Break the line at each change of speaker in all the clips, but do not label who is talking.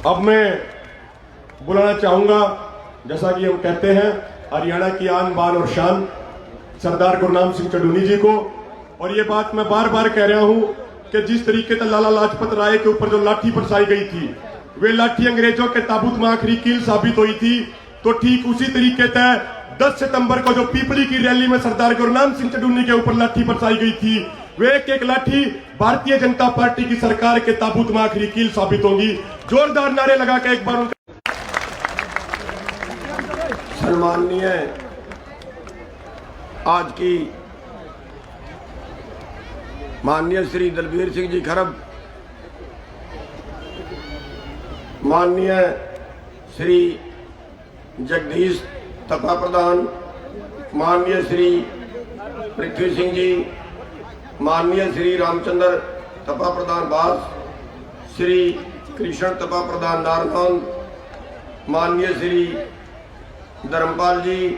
अब मैं बुलाना चाहूंगा, जैसा कि हम कहते हैं, हरियाणा की आन बान और शान सरदार गुरनाम सिंह चढ़ूनी जी को। और ये बात मैं बार बार कह रहा हूं कि जिस तरीके से लाला लाजपत राय के ऊपर जो लाठी बरसाई गई थी, वे लाठी अंग्रेजों के ताबूत में आखिरी कील साबित हुई थी। तो ठीक उसी तरीके से 10 सितंबर को जो पीपली की रैली में सरदार गुरनाम सिंह चढ़ूनी के ऊपर लाठी बरसाई गई थी, वे एक एक लाठी भारतीय जनता पार्टी की सरकार के ताबूत में आखिरी कील साबित होंगी। जोरदार नारे लगा के एक बार उनका
सम्माननीय आज की माननीय श्री दलबीर सिंह जी खरब, माननीय श्री जगदीश तपा प्रधान, माननीय श्री पृथ्वी सिंह जी, माननीय श्री रामचंद्र तपा प्रधान बास, श्री कृष्ण तपा प्रधान नारनौंद, माननीय श्री धर्मपाल जी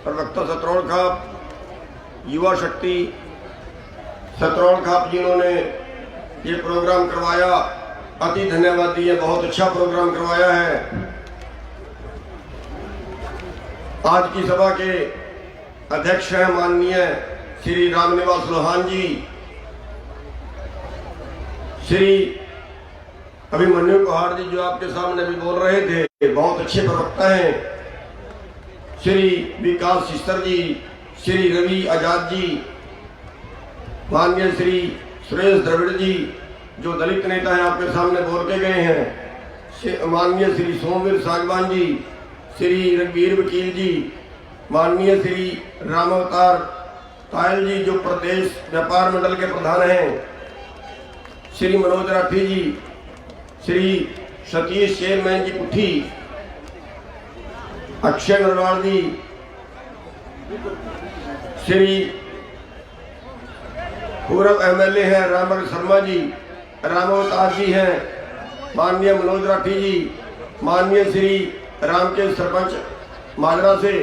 प्रवक्ता सतरौल खाप, युवा शक्ति सतरौल खाप, जिन्होंने ये प्रोग्राम करवाया, अति धन्यवाद दिए। बहुत अच्छा प्रोग्राम करवाया है। आज की सभा के अध्यक्ष हैं माननीय श्री रामनिवास लोहान जी, श्री अभिमन्यु कुहाड़ जी जो आपके सामने भी बोल रहे थे, बहुत अच्छे प्रवक्ता हैं, श्री विकास शिस्तर जी, श्री रवि आजाद जी, माननीय श्री सुरेश द्रविड़ जी जो दलित नेता हैं, आपके सामने बोल के गए हैं, माननीय श्री सोमवीर सागवान जी, श्री रघुवीर वकील जी, माननीय श्री राम अवतार तायल जी जो प्रदेश व्यापार मंडल के प्रधान हैं, श्री मनोज राठी जी, श्री सतीश चेयरमैन जी पुठी, अक्षय नरवाल जी, श्री पूर्व एमएलए हैं रामर शर्मा जी, राम अवतार जी हैं, माननीय मनोज राठी जी, माननीय श्री राम के सरपंच माजरा से,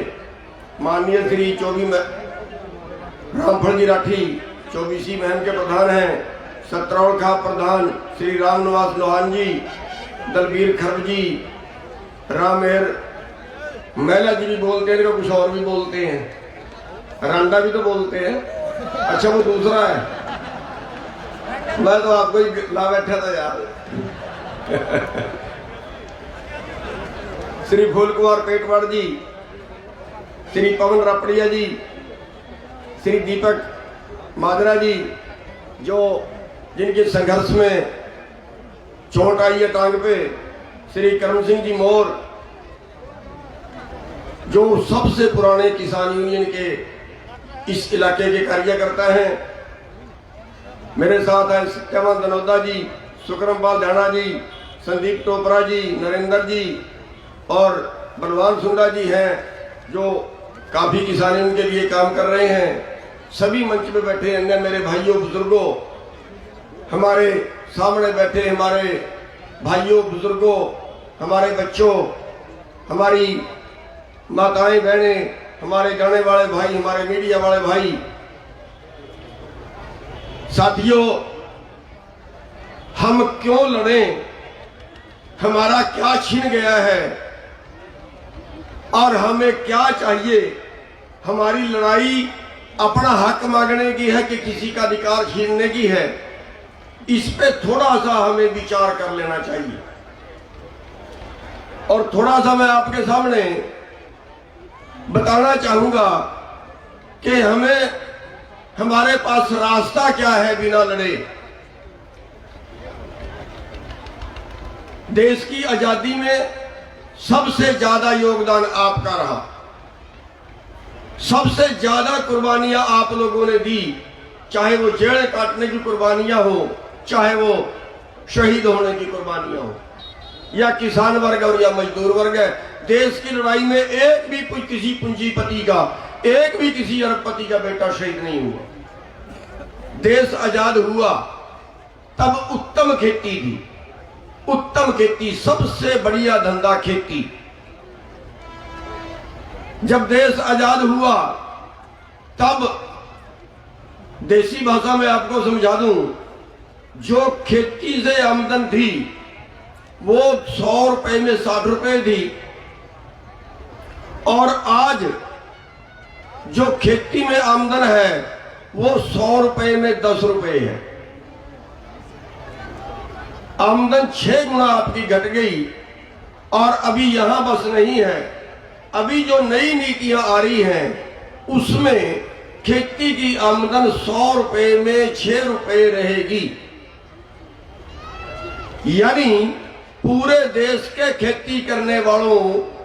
माननीय श्री चौबी रामफल जी राठी 24 बहन के प्रधान हैं, सतरौल खाप प्रधान श्री रामनिवास लोहान जी, दलबीर खरब जी, रामेर महिला जी भी बोलते हैं, कुछ और भी बोलते हैं, रांडा भी तो बोलते हैं। अच्छा वो दूसरा है, मैं तो आपको ही ला बैठा था यार। श्री फूल कुमार पेटवाड़ जी, श्री पवन रापड़िया जी, श्री दीपक माजरा जी जो जिनके संघर्ष में चोट आई है टांग पे, श्री करम सिंह जी मोर जो सबसे पुराने किसान यूनियन के इस इलाके के कार्यकर्ता हैं, मेरे साथ हैं सत्यावान दनौदा जी, सुकरमपाल धाना जी, संदीप टोपरा जी, नरेंद्र जी और बलवान सुंडा जी हैं जो काफी किसानी के लिए काम कर रहे हैं। सभी मंच पे बैठे अन्य मेरे भाइयों बुजुर्गों, हमारे सामने बैठे हमारे भाइयों बुजुर्गों, हमारे बच्चों, हमारी माताएं बहनें, हमारे जाने वाले भाई, हमारे मीडिया वाले भाई, साथियों, हम क्यों लड़ें, हमारा क्या छीन गया है और हमें क्या चाहिए। हमारी लड़ाई अपना हक मांगने की है कि किसी का अधिकार छीनने की है। इस पे थोड़ा सा हमें विचार कर लेना चाहिए। और थोड़ा सा मैं आपके सामने बताना चाहूंगा कि हमें हमारे पास रास्ता क्या है बिना लड़े। देश की आजादी में सबसे ज्यादा योगदान आपका रहा, सबसे ज्यादा कुर्बानियां आप लोगों ने दी, चाहे वो जेड़े काटने की कुर्बानियां हो, चाहे वो शहीद होने की कुर्बानियां हो, या किसान वर्ग और या मजदूर वर्ग है। देश की लड़ाई में एक भी किसी पूंजीपति का, एक भी किसी अरबपति का बेटा शहीद नहीं हुआ। देश आजाद हुआ तब उत्तम खेती थी, उत्तम खेती, सबसे बढ़िया धंधा खेती। जब देश आजाद हुआ तब देसी भाषा में आपको समझा दूं, जो खेती से आमदन थी वो 100 रुपए में 60 रुपए थी, और आज जो खेती में आमदन है वो 100 रुपए में 10 रुपए है। आमदन 6 गुना आपकी घट गई। और अभी यहां बस नहीं है, अभी जो नई नीतियां आ रही हैं उसमें खेती की आमदन 100 रुपए में 6 रुपए रहेगी। यानी पूरे देश के खेती करने वालों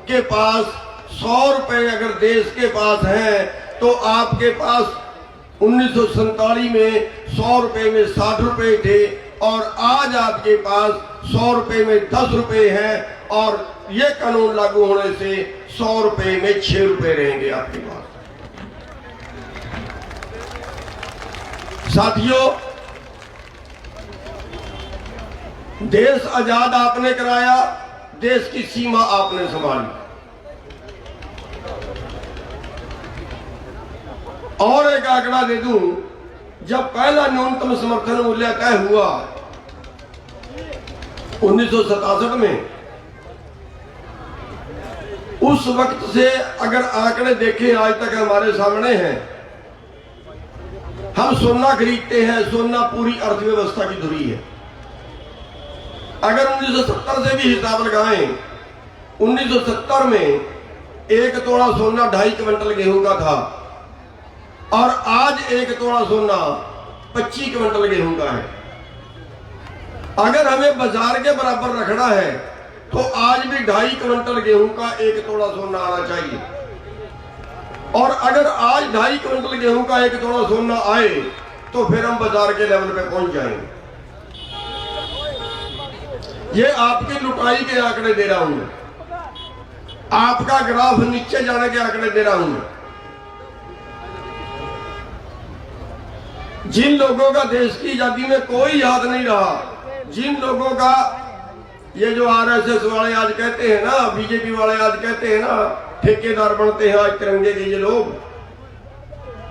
के पास 100 रुपए अगर देश के पास हैं, तो आपके पास 1947 में 100 रुपए में 60 रुपए थे, और आज आपके पास 100 रुपए में 10 रुपए हैं, और ये कानून लागू होने से 100 रुपए में 6 रुपए रहेंगे आपके पास। साथियों, देश आजाद आपने कराया, देश की सीमा आपने संभाली। और एक आंकड़ा दे दूं, जब पहला न्यूनतम समर्थन मूल्य तय हुआ 1967 में, उस वक्त से अगर आंकड़े देखें आज तक हमारे सामने हैं। हम सोना खरीदते हैं, सोना पूरी अर्थव्यवस्था की धुरी है। अगर 1970 से भी हिसाब लगाएं, 1970 में 1 तोला सोना 2.5 क्विंटल गेहूं का था, और आज 1 तोला सोना 25 क्विंटल गेहूं का है। अगर हमें बाजार के बराबर रखना है तो आज भी 2.5 क्विंटल गेहूं का 1 तोला सोना आना चाहिए। और अगर आज 2.5 क्विंटल गेहूं का 1 तोला सोना आए तो फिर हम बाजार के लेवल पे पहुंच जाएंगे। ये आपकी लुटाई के आंकड़े दे रहा हूं मैं, आपका ग्राफ नीचे जाने के आंकड़े दे रहा हूं मैं। जिन लोगों का देश की आजादी में कोई याद नहीं रहा, जिन लोगों का ये जो आरएसएस वाले आज कहते हैं ना, बीजेपी वाले आज कहते हैं ना, ठेकेदार बनते हैं आज तिरंगे के ये लोग,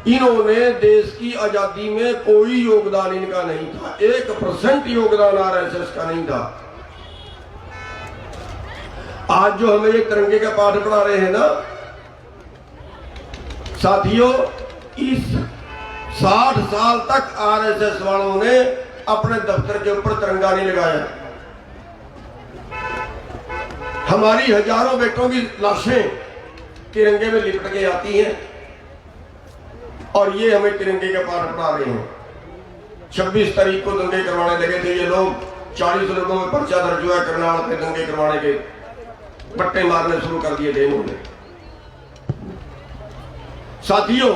इन्होंने देश की आजादी में कोई योगदान इनका नहीं था। 1% योगदान आरएसएस का नहीं था। आज जो हमें ये तिरंगे का पाठ पढ़ा रहे हैं ना साथियों, इस 60 साल तक आरएसएस वालों ने अपने दफ्तर के ऊपर तिरंगा नहीं लगाया। हमारी हजारों बेटों की लाशें तिरंगे में लिपट के आती हैं, और ये हमें तिरंगे का पाठ पढ़ा रहे हैं। 26 तारीख को दंगे करवाने लगे थे ये लोग, 40 लोगों में पर्चा दर्ज हुआ, करनाल पे दंगे करवाने के पट्टे मारने शुरू कर दिए थे इन्होंने। साथियों,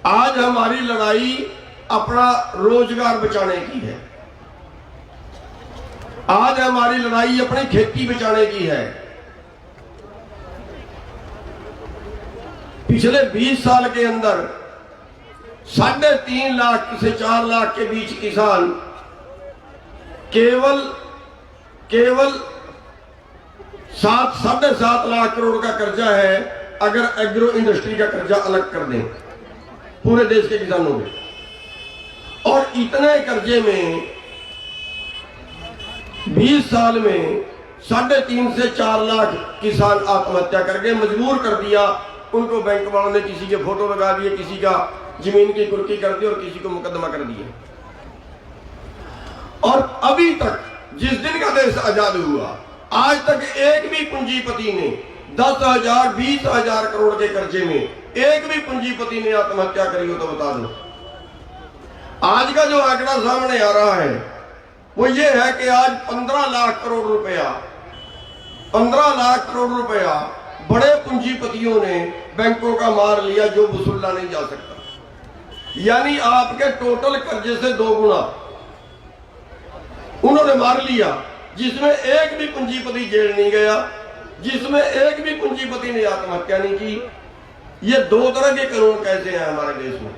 आज हमारी लड़ाई अपना रोजगार बचाने की है। आज हमारी लड़ाई अपनी खेती बचाने की है। पिछले 20 साल के अंदर 3.5 लाख से 4 लाख के बीच किसान केवल 7.5 लाख करोड़ का कर्जा है। अगर एग्रो इंडस्ट्री का कर्जा अलग कर दें पूरे देश के किसानों में, और इतने कर्जे में 20 साल में 3.5 से 4 लाख किसान आत्महत्या करके मजबूर कर दिया। उनको बैंक वालों ने किसी के फोटो लगा दिए, किसी का जमीन की कुर्की कर दी, और किसी को मुकदमा कर दिया। और अभी तक जिस दिन का देश आजाद हुआ, आज तक एक भी पूंजीपति ने 10,000 20,000 करोड़ के कर्जे में एक भी पूंजीपति ने आत्महत्या करी हो तो बता दो। आज का जो आंकड़ा सामने आ रहा है वो ये है कि आज 15 लाख करोड़ रुपया 15 लाख करोड़ रुपया बड़े पूंजीपतियों ने बैंकों का मार लिया, जो वसूला नहीं जा सकता। यानी आपके टोटल कर्जे से 2 गुना उन्होंने मार लिया, जिसमें एक भी पूंजीपति जेल नहीं गया, जिसमें एक भी पूंजीपति ने आत्महत्या नहीं की। ये 2 तरह के कानून कैसे हैं हमारे देश में?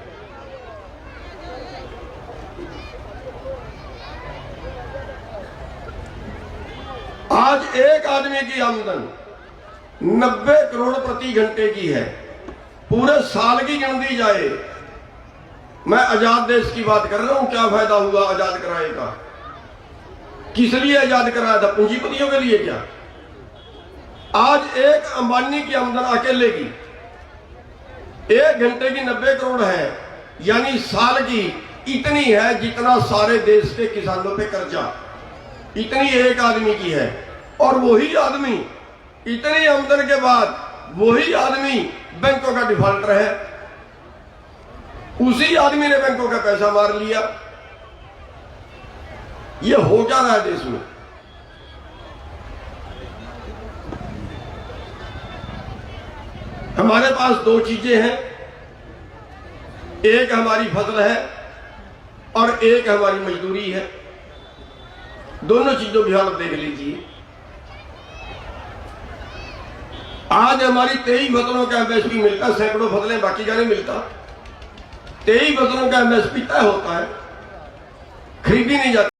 आज एक आदमी की आमदन 90 करोड़ प्रति घंटे की है। पूरे साल की गिन दी जाए, मैं आजाद देश की बात कर रहा हूं, क्या फायदा हुआ आजाद कराए का? किस लिए आजाद कराया था? पूंजीपतियों के लिए क्या? आज एक अंबानी की आमदन अकेले की 1 घंटे की 90 करोड़ है, यानी साल की इतनी है जितना सारे देश के किसानों पे कर्जा, इतनी एक आदमी की है। और वही आदमी इतनी आमदन के बाद वही आदमी बैंकों का डिफॉल्टर है। उसी आदमी ने बैंकों का पैसा मार लिया। ये हो क्या रहा है देश में? हमारे पास 2 चीजें हैं, एक हमारी फसल है और एक हमारी मजदूरी है। दोनों चीजों की हालत देख लीजिए। आज हमारी 23 फसलों का एमएसपी मिलता है, सैकड़ों फसलें बाकी का नहीं मिलता। 23 फसलों का एमएसपी तय होता है, खरीदी नहीं जाती।